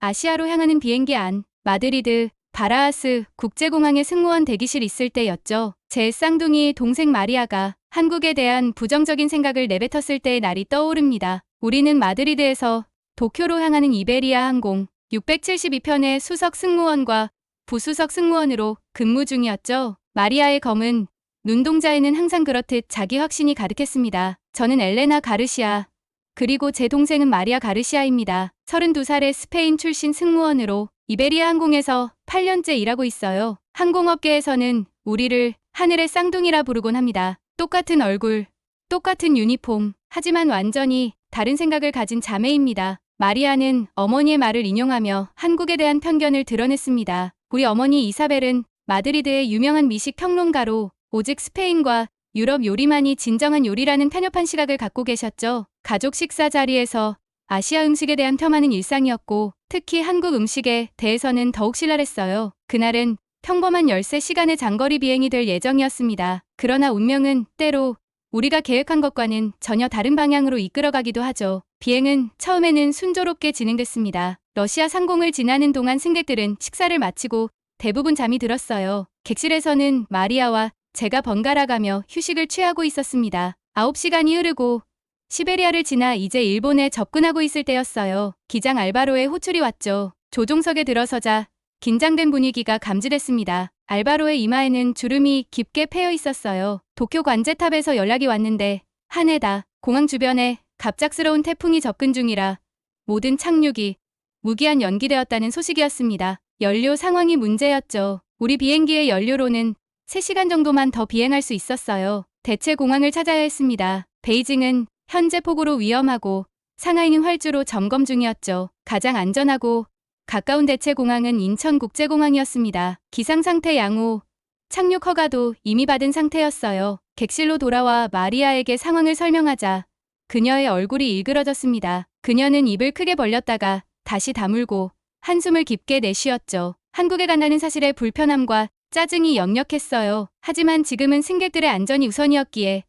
아시아로 향하는 비행기 안, 마드리드, 바라하스 국제공항에 승무원 대기실 있을 때였죠. 제 쌍둥이 동생 마리아가 한국에 대한 부정적인 생각을 내뱉었을 때의 날이 떠오릅니다. 우리는 마드리드에서 도쿄로 향하는 이베리아 항공 672편의 수석 승무원과 부수석 승무원으로 근무 중이었죠. 마리아의 검은 눈동자에는 항상 그렇듯 자기 확신이 가득했습니다. 저는 엘레나 가르시아, 그리고 제 동생은 마리아 가르시아입니다. 32살의 스페인 출신 승무원으로 이베리아 항공에서 8년째 일하고 있어요. 항공업계에서는 우리를 하늘의 쌍둥이라 부르곤 합니다. 똑같은 얼굴, 똑같은 유니폼, 하지만 완전히 다른 생각을 가진 자매입니다. 마리아는 어머니의 말을 인용하며 한국에 대한 편견을 드러냈습니다. 우리 어머니 이사벨은 마드리드의 유명한 미식 평론가로 오직 스페인과 유럽 요리만이 진정한 요리라는 편협한 시각을 갖고 계셨죠. 가족 식사 자리에서 아시아 음식에 대한 폄하는 일상이었고 특히 한국 음식에 대해서는 더욱 신랄했어요. 그날은 평범한 13시간의 장거리 비행이 될 예정이었습니다. 그러나 운명은 때로 우리가 계획한 것과는 전혀 다른 방향으로 이끌어가기도 하죠. 비행은 처음에는 순조롭게 진행됐습니다. 러시아 상공을 지나는 동안 승객들은 식사를 마치고 대부분 잠이 들었어요. 객실에서는 마리아와 제가 번갈아가며 휴식을 취하고 있었습니다. 9시간이 흐르고 시베리아를 지나 이제 일본에 접근하고 있을 때였어요. 기장 알바로의 호출이 왔죠. 조종석에 들어서자 긴장된 분위기가 감지됐습니다. 알바로의 이마에는 주름이 깊게 패여 있었어요. 도쿄 관제탑에서 연락이 왔는데 한 해다. 공항 주변에 갑작스러운 태풍이 접근 중이라 모든 착륙이 무기한 연기되었다는 소식이었습니다. 연료 상황이 문제였죠. 우리 비행기의 연료로는 3시간 정도만 더 비행할 수 있었어요. 대체 공항을 찾아야 했습니다. 베이징은 현재 폭우로 위험하고 상하이는 활주로 점검 중이었죠. 가장 안전하고 가까운 대체 공항은 인천국제공항이었습니다. 기상상태 양호, 착륙 허가도 이미 받은 상태였어요. 객실로 돌아와 마리아에게 상황을 설명하자 그녀의 얼굴이 일그러졌습니다. 그녀는 입을 크게 벌렸다가 다시 다물고 한숨을 깊게 내쉬었죠. 한국에 간다는 사실의 불편함과 짜증이 역력했어요. 하지만 지금은 승객들의 안전이 우선이었기에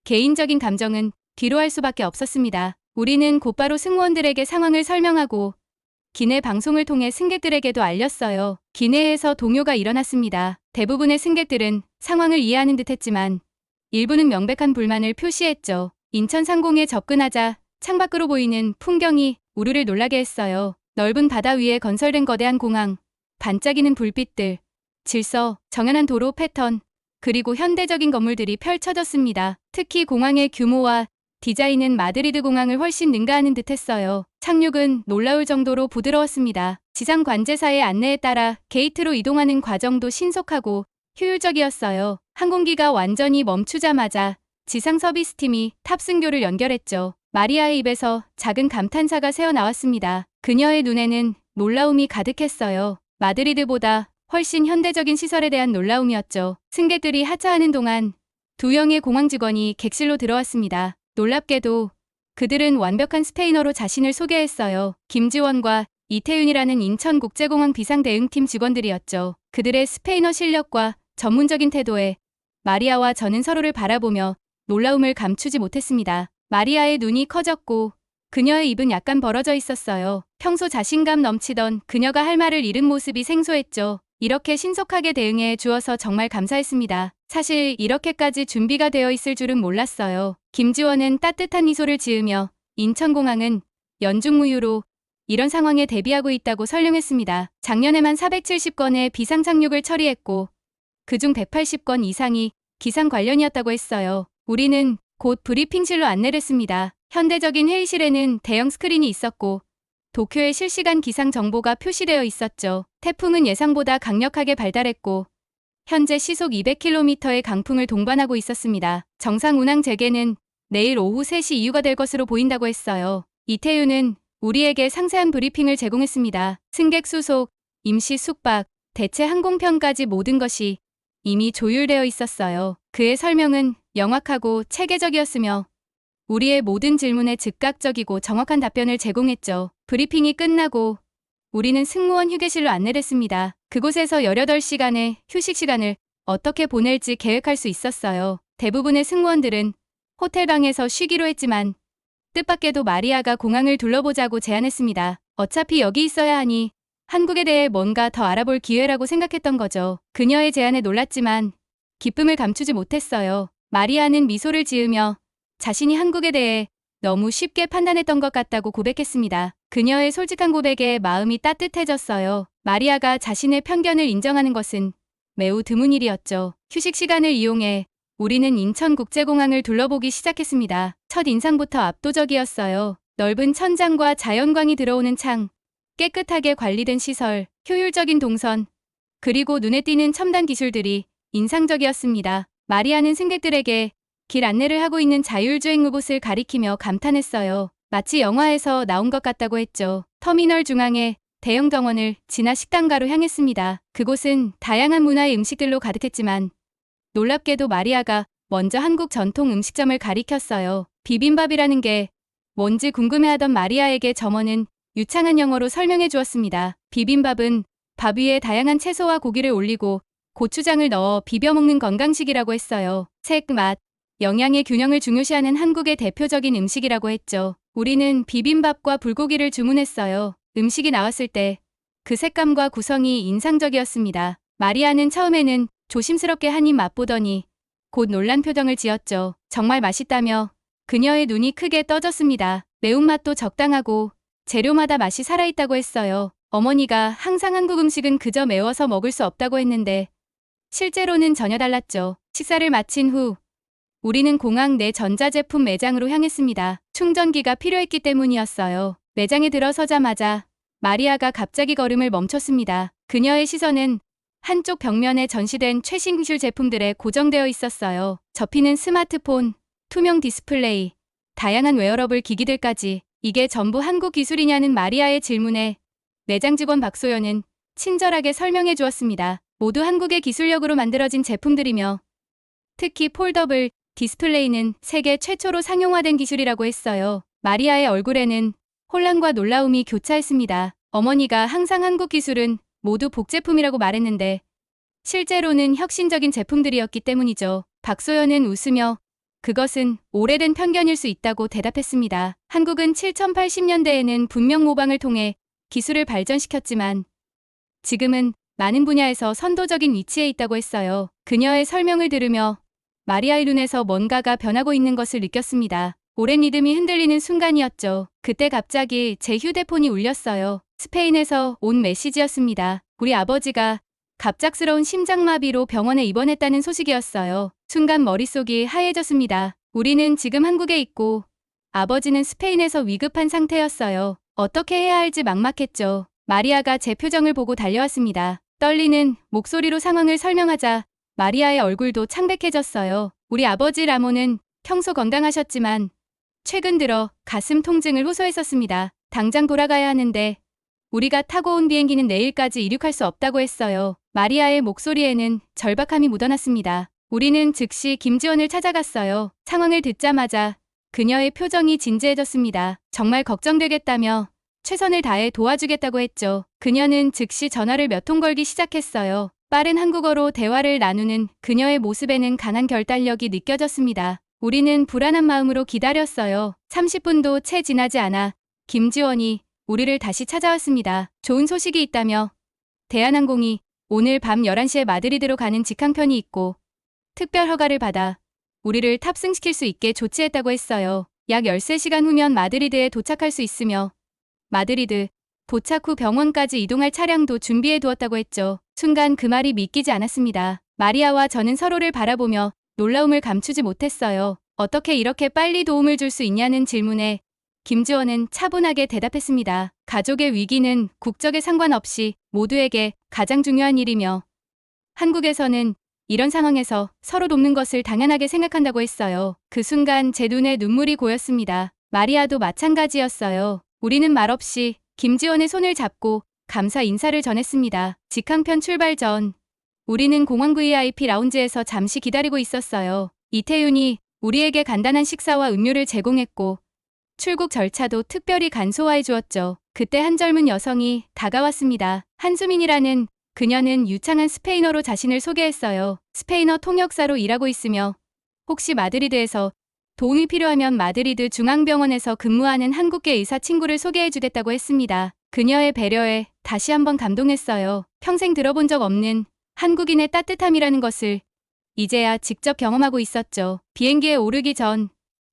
개인적인 감정은 뒤로 할 수밖에 없었습니다. 우리는 곧바로 승무원들에게 상황을 설명하고 기내 방송을 통해 승객들에게도 알렸어요. 기내에서 동요가 일어났습니다. 대부분의 승객들은 상황을 이해하는 듯했지만 일부는 명백한 불만을 표시했죠. 인천 상공에 접근하자 창밖으로 보이는 풍경이 우리를 놀라게 했어요. 넓은 바다 위에 건설된 거대한 공항, 반짝이는 불빛들, 질서, 정연한 도로 패턴, 그리고 현대적인 건물들이 펼쳐졌습니다. 특히 공항의 규모와 디자인은 마드리드 공항을 훨씬 능가하는 듯했어요. 착륙은 놀라울 정도로 부드러웠습니다. 지상 관제사의 안내에 따라 게이트로 이동하는 과정도 신속하고 효율적이었어요. 항공기가 완전히 멈추자마자 지상 서비스팀이 탑승교를 연결했죠. 마리아의 입에서 작은 감탄사가 새어나왔습니다. 그녀의 눈에는 놀라움이 가득했어요. 마드리드보다 훨씬 현대적인 시설에 대한 놀라움이었죠. 승객들이 하차하는 동안 2명의 공항 직원이 객실로 들어왔습니다. 놀랍게도 그들은 완벽한 스페인어로 자신을 소개했어요. 김지원과 이태윤이라는 인천국제공항 비상대응팀 직원들이었죠. 그들의 스페인어 실력과 전문적인 태도에 마리아와 저는 서로를 바라보며 놀라움을 감추지 못했습니다. 마리아의 눈이 커졌고 그녀의 입은 약간 벌어져 있었어요. 평소 자신감 넘치던 그녀가 할 말을 잃은 모습이 생소했죠. 이렇게 신속하게 대응해 주어서 정말 감사했습니다. 사실 이렇게까지 준비가 되어 있을 줄은 몰랐어요. 김지원은 따뜻한 미소를 지으며 인천공항은 연중무휴로 이런 상황에 대비하고 있다고 설명했습니다. 작년에만 470건의 비상착륙을 처리했고 그중 180건 이상이 기상 관련이었다고 했어요. 우리는 곧 브리핑실로 안내를 했습니다. 현대적인 회의실에는 대형 스크린이 있었고 도쿄의 실시간 기상 정보가 표시되어 있었죠. 태풍은 예상보다 강력하게 발달했고 현재 시속 200km의 강풍을 동반하고 있었습니다. 정상 운항 재개는 내일 오후 3시 이후가 될 것으로 보인다고 했어요. 이태윤은 우리에게 상세한 브리핑을 제공했습니다. 승객 수속, 임시 숙박, 대체 항공편까지 모든 것이 이미 조율되어 있었어요. 그의 설명은 명확하고 체계적이었으며 우리의 모든 질문에 즉각적이고 정확한 답변을 제공했죠. 브리핑이 끝나고 우리는 승무원 휴게실로 안내됐습니다. 그곳에서 18시간의 휴식 시간을 어떻게 보낼지 계획할 수 있었어요. 대부분의 승무원들은 호텔방에서 쉬기로 했지만 뜻밖에도 마리아가 공항을 둘러보자고 제안했습니다. 어차피 여기 있어야 하니 한국에 대해 뭔가 더 알아볼 기회라고 생각했던 거죠. 그녀의 제안에 놀랐지만 기쁨을 감추지 못했어요. 마리아는 미소를 지으며 자신이 한국에 대해 너무 쉽게 판단했던 것 같다고 고백했습니다. 그녀의 솔직한 고백에 마음이 따뜻해졌어요. 마리아가 자신의 편견을 인정하는 것은 매우 드문 일이었죠. 휴식 시간을 이용해 우리는 인천국제공항을 둘러보기 시작했습니다. 첫 인상부터 압도적이었어요. 넓은 천장과 자연광이 들어오는 창, 깨끗하게 관리된 시설, 효율적인 동선, 그리고 눈에 띄는 첨단 기술들이 인상적이었습니다. 마리아는 승객들에게 길 안내를 하고 있는 자율주행 로봇을 가리키며 감탄했어요. 마치 영화에서 나온 것 같다고 했죠. 터미널 중앙에 대형 정원을 지나 식당가로 향했습니다. 그곳은 다양한 문화의 음식들로 가득했지만 놀랍게도 마리아가 먼저 한국 전통 음식점을 가리켰어요. 비빔밥이라는 게 뭔지 궁금해하던 마리아에게 점원은 유창한 영어로 설명해 주었습니다. 비빔밥은 밥 위에 다양한 채소와 고기를 올리고 고추장을 넣어 비벼 먹는 건강식이라고 했어요. 색, 맛, 영양의 균형을 중요시하는 한국의 대표적인 음식이라고 했죠. 우리는 비빔밥과 불고기를 주문했어요. 음식이 나왔을 때 그 색감과 구성이 인상적이었습니다. 마리아는 처음에는 조심스럽게 한 입 맛보더니 곧 놀란 표정을 지었죠. 정말 맛있다며 그녀의 눈이 크게 떠졌습니다. 매운맛도 적당하고 재료마다 맛이 살아있다고 했어요. 어머니가 항상 한국 음식은 그저 매워서 먹을 수 없다고 했는데 실제로는 전혀 달랐죠. 식사를 마친 후 우리는 공항 내 전자제품 매장으로 향했습니다. 충전기가 필요했기 때문이었어요. 매장에 들어서자마자 마리아가 갑자기 걸음을 멈췄습니다. 그녀의 시선은 한쪽 벽면에 전시된 최신 기술 제품들에 고정되어 있었어요. 접히는 스마트폰, 투명 디스플레이, 다양한 웨어러블 기기들까지. 이게 전부 한국 기술이냐는 마리아의 질문에 매장 직원 박소연은 친절하게 설명해 주었습니다. 모두 한국의 기술력으로 만들어진 제품들이며 특히 폴더블 디스플레이는 세계 최초로 상용화된 기술이라고 했어요. 마리아의 얼굴에는 혼란과 놀라움이 교차했습니다. 어머니가 항상 한국 기술은 모두 복제품이라고 말했는데 실제로는 혁신적인 제품들이었기 때문이죠. 박소연은 웃으며 그것은 오래된 편견일 수 있다고 대답했습니다. 한국은 7080년대에는 분명 모방을 통해 기술을 발전시켰지만 지금은 많은 분야에서 선도적인 위치에 있다고 했어요. 그녀의 설명을 들으며 마리아의 눈에서 뭔가가 변하고 있는 것을 느꼈습니다. 오랜 리듬이 흔들리는 순간이었죠. 그때 갑자기 제 휴대폰이 울렸어요. 스페인에서 온 메시지였습니다. 우리 아버지가 갑작스러운 심장마비로 병원에 입원했다는 소식이었어요. 순간 머릿속이 하얘졌습니다. 우리는 지금 한국에 있고 아버지는 스페인에서 위급한 상태였어요. 어떻게 해야 할지 막막했죠. 마리아가 제 표정을 보고 달려왔습니다. 떨리는 목소리로 상황을 설명하자 마리아의 얼굴도 창백해졌어요. 우리 아버지 라몬은 평소 건강하셨지만 최근 들어 가슴 통증을 호소했었습니다. 당장 돌아가야 하는데 우리가 타고 온 비행기는 내일까지 이륙할 수 없다고 했어요. 마리아의 목소리에는 절박함이 묻어났습니다. 우리는 즉시 김지원을 찾아갔어요. 상황을 듣자마자 그녀의 표정이 진지해졌습니다. 정말 걱정되겠다며 최선을 다해 도와주겠다고 했죠. 그녀는 즉시 전화를 몇 통 걸기 시작했어요. 빠른 한국어로 대화를 나누는 그녀의 모습에는 강한 결단력이 느껴졌습니다. 우리는 불안한 마음으로 기다렸어요. 30분도 채 지나지 않아 김지원이 우리를 다시 찾아왔습니다. 좋은 소식이 있다며 대한항공이 오늘 밤 11시에 마드리드로 가는 직항편이 있고 특별 허가를 받아 우리를 탑승시킬 수 있게 조치했다고 했어요. 약 13시간 후면 마드리드에 도착할 수 있으며 마드리드 도착 후 병원까지 이동할 차량도 준비해 두었다고 했죠. 순간 그 말이 믿기지 않았습니다. 마리아와 저는 서로를 바라보며 놀라움을 감추지 못했어요. 어떻게 이렇게 빨리 도움을 줄 수 있냐는 질문에 김지원은 차분하게 대답했습니다. 가족의 위기는 국적에 상관없이 모두에게 가장 중요한 일이며 한국에서는 이런 상황에서 서로 돕는 것을 당연하게 생각한다고 했어요. 그 순간 제 눈에 눈물이 고였습니다. 마리아도 마찬가지였어요. 우리는 말없이 김지원의 손을 잡고 감사 인사를 전했습니다. 직항편 출발 전 우리는 공항 VIP 라운지에서 잠시 기다리고 있었어요. 이태윤이 우리에게 간단한 식사와 음료를 제공했고 출국 절차도 특별히 간소화해 주었죠. 그때 한 젊은 여성이 다가왔습니다. 한수민이라는 그녀는 유창한 스페인어로 자신을 소개했어요. 스페인어 통역사로 일하고 있으며 혹시 마드리드에서 도움이 필요하면 마드리드 중앙병원에서 근무하는 한국계 의사 친구를 소개해 주겠다고 했습니다. 그녀의 배려에 다시 한번 감동했어요. 평생 들어본 적 없는 한국인의 따뜻함이라는 것을 이제야 직접 경험하고 있었죠. 비행기에 오르기 전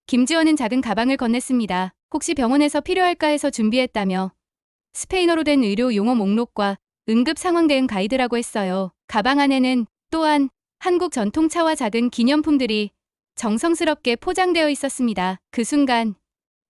김지원은 작은 가방을 건넸습니다. 혹시 병원에서 필요할까 해서 준비했다며 스페인어로 된 의료 용어 목록과 응급 상황 대응 가이드라고 했어요. 가방 안에는 또한 한국 전통차와 작은 기념품들이 정성스럽게 포장되어 있었습니다. 그 순간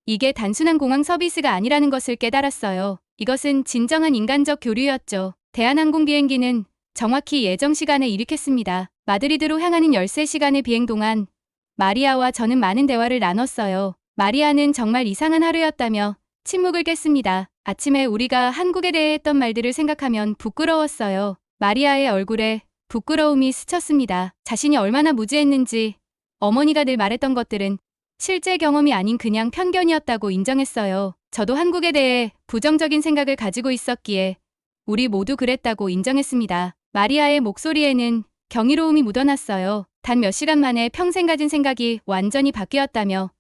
이게 단순한 공항 서비스가 아니라는 것을 깨달았어요. 이것은 진정한 인간적 교류였죠. 대한항공 비행기는 정확히 예정 시간에 이륙했습니다. 마드리드로 향하는 13시간의 비행 동안 마리아와 저는 많은 대화를 나눴어요. 마리아는 정말 이상한 하루였다며 침묵을 깼습니다. 아침에 우리가 한국에 대해 했던 말들을 생각하면 부끄러웠어요. 마리아의 얼굴에 부끄러움이 스쳤습니다. 자신이 얼마나 무지했는지 어머니가 늘 말했던 것들은 실제 경험이 아닌 그냥 편견이었다고 인정했어요. 저도 한국에 대해 부정적인 생각을 가지고 있었기에 우리 모두 그랬다고 인정했습니다. 마리아의 목소리에는 경이로움이 묻어났어요. 단 몇 시간 만에 평생 가진 생각이 완전히 바뀌었다며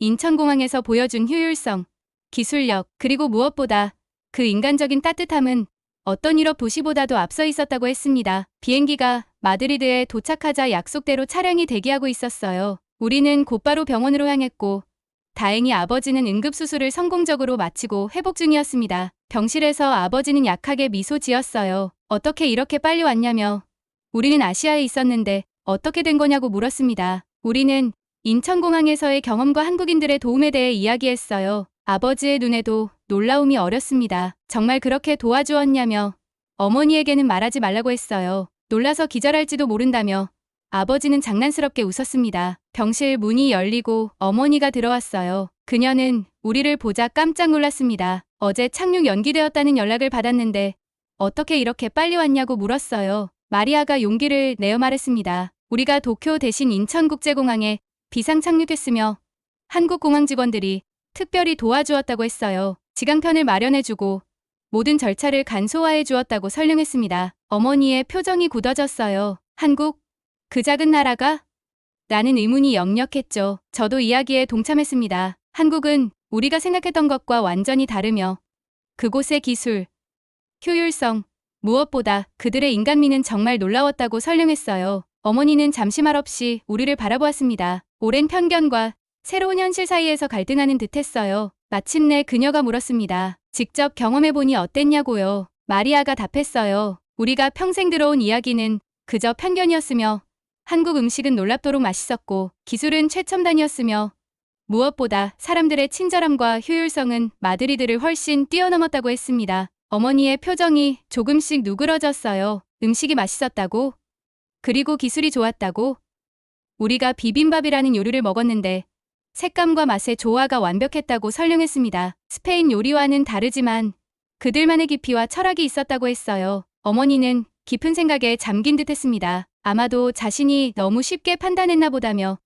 인천공항에서 보여준 효율성, 기술력, 그리고 무엇보다 그 인간적인 따뜻함은 어떤 유럽 도시보다도 앞서 있었다고 했습니다. 비행기가 마드리드에 도착하자 약속대로 차량이 대기하고 있었어요. 우리는 곧바로 병원으로 향했고 다행히 아버지는 응급수술을 성공적으로 마치고 회복 중이었습니다. 병실에서 아버지는 약하게 미소 지었어요. 어떻게 이렇게 빨리 왔냐며 우리는 아시아에 있었는데 어떻게 된 거냐고 물었습니다. 우리는 인천공항에서의 경험과 한국인들의 도움에 대해 이야기했어요. 아버지의 눈에도 놀라움이 어렸습니다. 정말 그렇게 도와주었냐며 어머니에게는 말하지 말라고 했어요. 놀라서 기절할지도 모른다며 아버지는 장난스럽게 웃었습니다. 병실 문이 열리고 어머니가 들어왔어요. 그녀는 우리를 보자 깜짝 놀랐습니다. 어제 착륙 연기되었다는 연락을 받았는데 어떻게 이렇게 빨리 왔냐고 물었어요. 마리아가 용기를 내어 말했습니다. 우리가 도쿄 대신 인천국제공항에 비상 착륙했으며 한국 공항 직원들이 특별히 도와주었다고 했어요. 지강편을 마련해주고 모든 절차를 간소화해 주었다고 설명했습니다. 어머니의 표정이 굳어졌어요. 한국? 그 작은 나라가? 라는 의문이 역력했죠. 저도 이야기에 동참했습니다. 한국은 우리가 생각했던 것과 완전히 다르며 그곳의 기술, 효율성, 무엇보다 그들의 인간미는 정말 놀라웠다고 설명했어요. 어머니는 잠시 말없이 우리를 바라보았습니다. 오랜 편견과 새로운 현실 사이에서 갈등하는 듯했어요. 마침내 그녀가 물었습니다. 직접 경험해보니 어땠냐고요. 마리아가 답했어요. 우리가 평생 들어온 이야기는 그저 편견이었으며 한국 음식은 놀랍도록 맛있었고 기술은 최첨단이었으며 무엇보다 사람들의 친절함과 효율성은 마드리드를 훨씬 뛰어넘었다고 했습니다. 어머니의 표정이 조금씩 누그러졌어요. 음식이 맛있었다고? 그리고 기술이 좋았다고? 우리가 비빔밥이라는 요리를 먹었는데 색감과 맛의 조화가 완벽했다고 설명했습니다. 스페인 요리와는 다르지만 그들만의 깊이와 철학이 있었다고 했어요. 어머니는 깊은 생각에 잠긴 듯 했습니다. 아마도 자신이 너무 쉽게 판단했나 보다며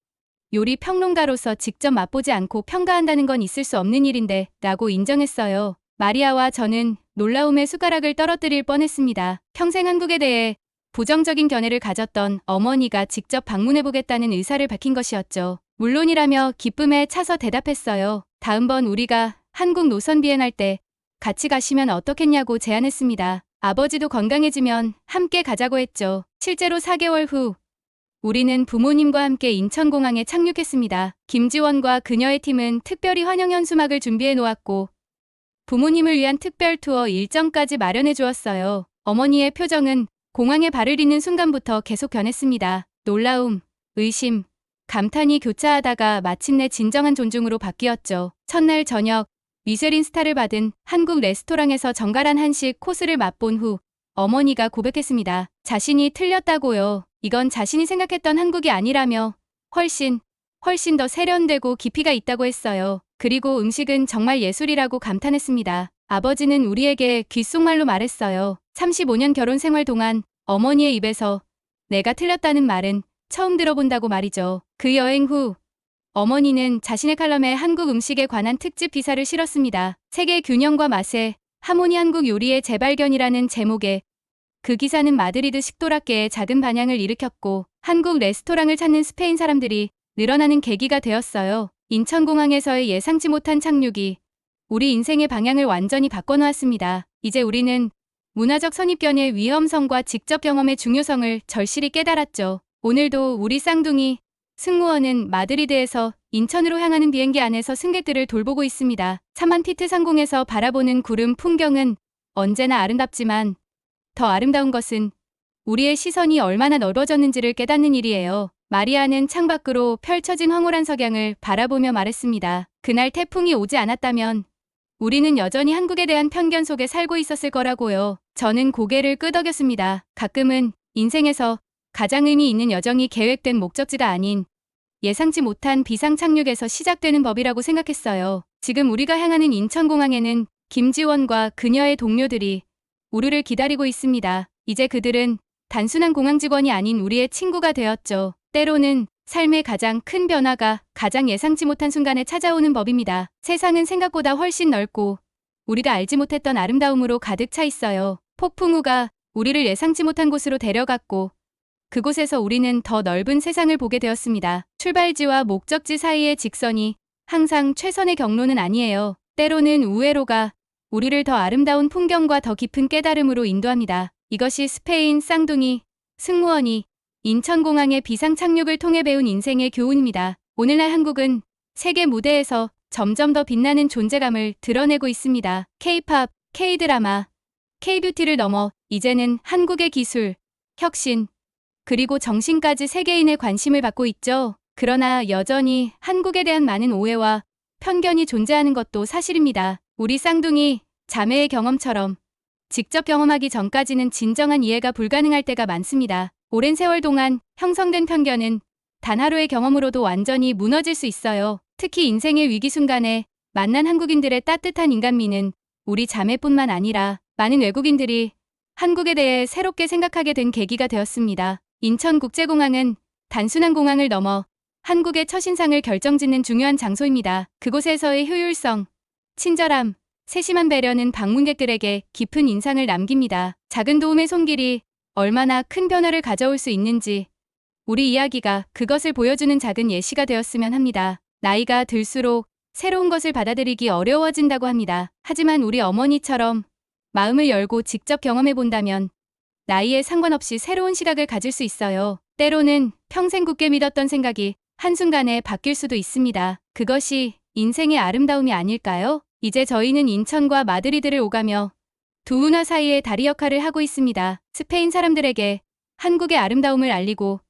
요리 평론가로서 직접 맛보지 않고 평가한다는 건 있을 수 없는 일인데 라고 인정했어요. 마리아와 저는 놀라움의 숟가락을 떨어뜨릴 뻔했습니다. 평생 한국에 대해 부정적인 견해를 가졌던 어머니가 직접 방문해보겠다는 의사를 밝힌 것이었죠. 물론이라며 기쁨에 차서 대답했어요. 다음번 우리가 한국 노선 비행할 때 같이 가시면 어떻겠냐고 제안했습니다. 아버지도 건강해지면 함께 가자고 했죠. 실제로 4개월 후 우리는 부모님과 함께 인천공항에 착륙했습니다. 김지원과 그녀의 팀은 특별히 환영 현수막을 준비해 놓았고 부모님을 위한 특별 투어 일정까지 마련해 주었어요. 어머니의 표정은 공항에 발을 딛는 순간부터 계속 변했습니다. 놀라움, 의심, 감탄이 교차하다가 마침내 진정한 존중으로 바뀌었죠. 첫날 저녁, 미쉐린 스타를 받은 한국 레스토랑에서 정갈한 한식 코스를 맛본 후 어머니가 고백했습니다. 자신이 틀렸다고요. 이건 자신이 생각했던 한국이 아니라며 훨씬 더 세련되고 깊이가 있다고 했어요. 그리고 음식은 정말 예술이라고 감탄했습니다. 아버지는 우리에게 귓속말로 말했어요. 35년 결혼 생활 동안 어머니의 입에서 내가 틀렸다는 말은 처음 들어본다고 말이죠. 그 여행 후 어머니는 자신의 칼럼에 한국 음식에 관한 특집 기사를 실었습니다. 세계 균형과 맛의 하모니 한국 요리의 재발견이라는 제목의 그 기사는 마드리드 식도락계에 작은 반향을 일으켰고 한국 레스토랑을 찾는 스페인 사람들이 늘어나는 계기가 되었어요. 인천공항에서의 예상치 못한 착륙이 우리 인생의 방향을 완전히 바꿔놓았습니다. 이제 우리는 문화적 선입견의 위험성과 직접 경험의 중요성을 절실히 깨달았죠. 오늘도 우리 쌍둥이 승무원은 마드리드에서 인천으로 향하는 비행기 안에서 승객들을 돌보고 있습니다. 30,000피트 상공에서 바라보는 구름 풍경은 언제나 아름답지만 더 아름다운 것은 우리의 시선이 얼마나 넓어졌는지를 깨닫는 일이에요. 마리아는 창밖으로 펼쳐진 황홀한 석양을 바라보며 말했습니다. 그날 태풍이 오지 않았다면 우리는 여전히 한국에 대한 편견 속에 살고 있었을 거라고요. 저는 고개를 끄덕였습니다. 가끔은 인생에서 가장 의미 있는 여정이 계획된 목적지가 아닌 예상치 못한 비상 착륙에서 시작되는 법이라고 생각했어요. 지금 우리가 향하는 인천공항에는 김지원과 그녀의 동료들이 우리를 기다리고 있습니다. 이제 그들은 단순한 공항 직원이 아닌 우리의 친구가 되었죠. 때로는 삶의 가장 큰 변화가 가장 예상치 못한 순간에 찾아오는 법입니다. 세상은 생각보다 훨씬 넓고 우리가 알지 못했던 아름다움으로 가득 차 있어요. 폭풍우가 우리를 예상치 못한 곳으로 데려갔고 그곳에서 우리는 더 넓은 세상을 보게 되었습니다. 출발지와 목적지 사이의 직선이 항상 최선의 경로는 아니에요. 때로는 우회로가 우리를 더 아름다운 풍경과 더 깊은 깨달음으로 인도합니다. 이것이 스페인 쌍둥이 승무원이 인천공항의 비상 착륙을 통해 배운 인생의 교훈입니다. 오늘날 한국은 세계 무대에서 점점 더 빛나는 존재감을 드러내고 있습니다. K-팝, K-드라마, K-뷰티를 넘어 이제는 한국의 기술, 혁신, 그리고 정신까지 세계인의 관심을 받고 있죠. 그러나 여전히 한국에 대한 많은 오해와 편견이 존재하는 것도 사실입니다. 우리 쌍둥이 자매의 경험처럼 직접 경험하기 전까지는 진정한 이해가 불가능할 때가 많습니다. 오랜 세월 동안 형성된 편견은 단 하루의 경험으로도 완전히 무너질 수 있어요. 특히 인생의 위기 순간에 만난 한국인들의 따뜻한 인간미는 우리 자매뿐만 아니라 많은 외국인들이 한국에 대해 새롭게 생각하게 된 계기가 되었습니다. 인천국제공항은 단순한 공항을 넘어 한국의 첫인상을 결정짓는 중요한 장소입니다. 그곳에서의 효율성, 친절함, 세심한 배려는 방문객들에게 깊은 인상을 남깁니다. 작은 도움의 손길이 얼마나 큰 변화를 가져올 수 있는지 우리 이야기가 그것을 보여주는 작은 예시가 되었으면 합니다. 나이가 들수록 새로운 것을 받아들이기 어려워진다고 합니다. 하지만 우리 어머니처럼 마음을 열고 직접 경험해 본다면 나이에 상관없이 새로운 시각을 가질 수 있어요. 때로는 평생 굳게 믿었던 생각이 한순간에 바뀔 수도 있습니다. 그것이 인생의 아름다움이 아닐까요? 이제 저희는 인천과 마드리드를 오가며 두 문화 사이의 다리 역할을 하고 있습니다. 스페인 사람들에게 한국의 아름다움을 알리고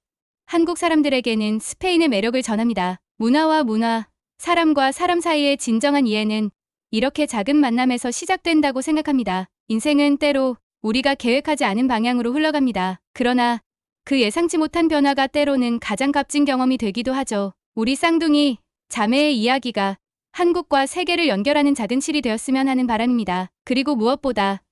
한국 사람들에게는 스페인의 매력을 전합니다. 문화와 문화, 사람과 사람 사이의 진정한 이해는 이렇게 작은 만남에서 시작된다고 생각합니다. 인생은 때로 우리가 계획하지 않은 방향으로 흘러갑니다. 그러나 그 예상치 못한 변화가 때로는 가장 값진 경험이 되기도 하죠. 우리 쌍둥이 자매의 이야기가 한국과 세계를 연결하는 작은 실이 되었으면 하는 바람입니다. 그리고 무엇보다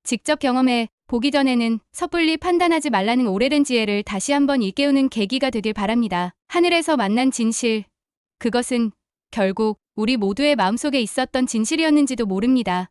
직접 경험해 보기 전에는 섣불리 판단하지 말라는 오래된 지혜를 다시 한번 일깨우는 계기가 되길 바랍니다. 하늘에서 만난 진실, 그것은 결국 우리 모두의 마음속에 있었던 진실이었는지도 모릅니다.